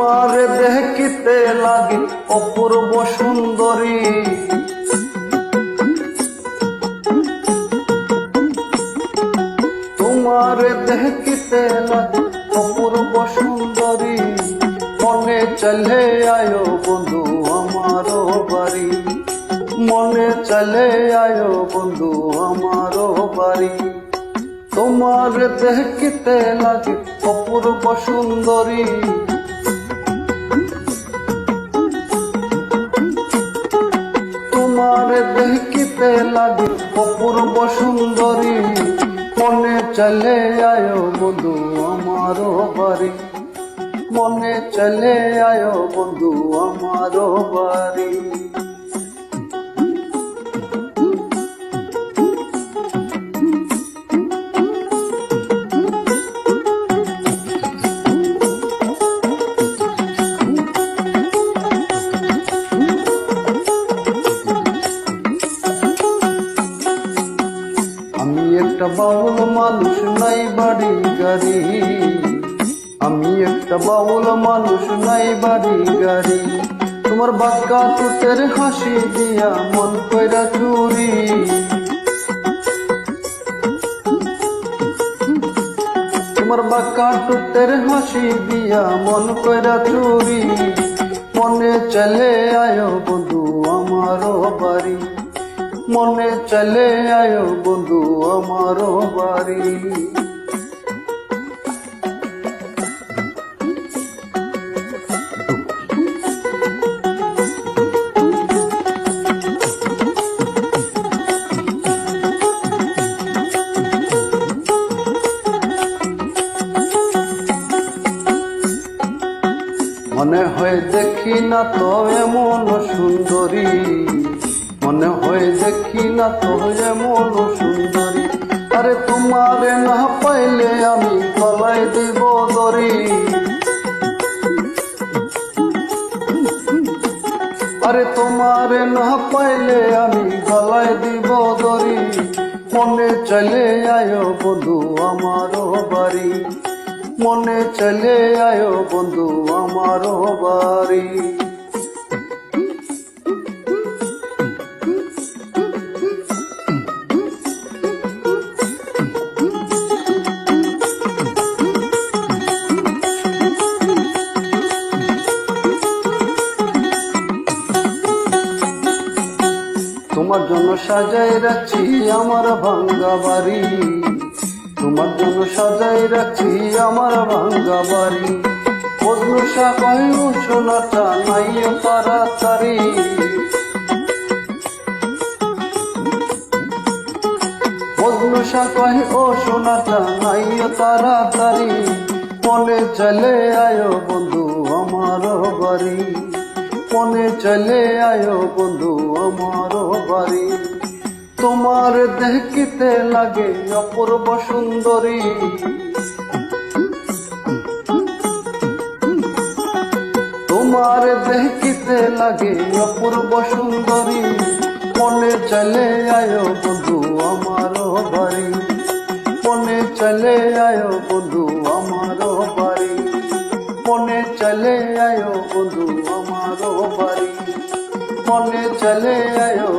তোমার দেখিতে লাগে অপূর্ব সুন্দরী, তোমার দেখিতে লাগে অপূর্ব সুন্দরী। মনে চলে আয়ো বন্ধু আমার বাড়ি, মনে চলে আয়ো বন্ধু আমার বাড়ি। তোমার দেখিতে লাগে অপূর্ব সুন্দরী, তোমার দেখিতে লাগে অপূর্ব সুন্দরী। মনে চলে আয়ো বন্ধু আমার বাড়ি, মনে চলে আয়ো বন্ধু আমার বাড়ি। আমি একটা বাউল মানুষ, নাই বাড়ি গাড়ি, আমি একটা বাউল মানুষ, নাই বাড়ি গাড়ি। তোমার বাঁকা টুটের হাসি দিয়া মন কইরা চুরি, তোমার বাঁকা টুটের হাসি দিয়া মন কইরা চুরি। মনে চলে আয়ো বন্ধু আমার বাড়ি, মনে চলে আয়ো বন্ধু আমার বাড়ি। মনে হয় দেখি না তো এমন সুন্দরী, মনে হয় দেখি না তো এমন সুন্দরী। আরে তোমারে না পাইলে আমি গলায় দিব দড়ি, আরে তোমারে না পাইলে আমি গলায় দিব দড়ি। মনে চলে আয়ো বন্ধু আমার বাড়ি, মনে চলে আয়ো বন্ধু আমার বাড়ি। তোমার জন্য সাজাই রাখছি আমার ভাঙ্গা বাড়ি, তোমার জন্য সাজাই রাখছি আমার ভাঙ্গা বাড়ি। বদলুসা কয় সোনাটা নাই তাড়াতাড়ি, বদলুসা কয় ও সোনাটা নাই তাড়াতাড়ি। মনে চলে আয়ো বন্ধু আমার বাড়ি, মনে চলে আয়ো বন্ধু আমার বাড়ি। তোমার দেখিতে লাগে অপূর্ব সুন্দরী, তোমার দেখিতে লাগে অপূর্ব সুন্দরী। মনে চলে আয়ো বন্ধু আমার বাড়ি, মনে চলে আয়ো বন্ধু আমার বাড়ি, মনে চলে আয়ো বন্ধু আমার বাড়ি, মনে চলে আয়ো।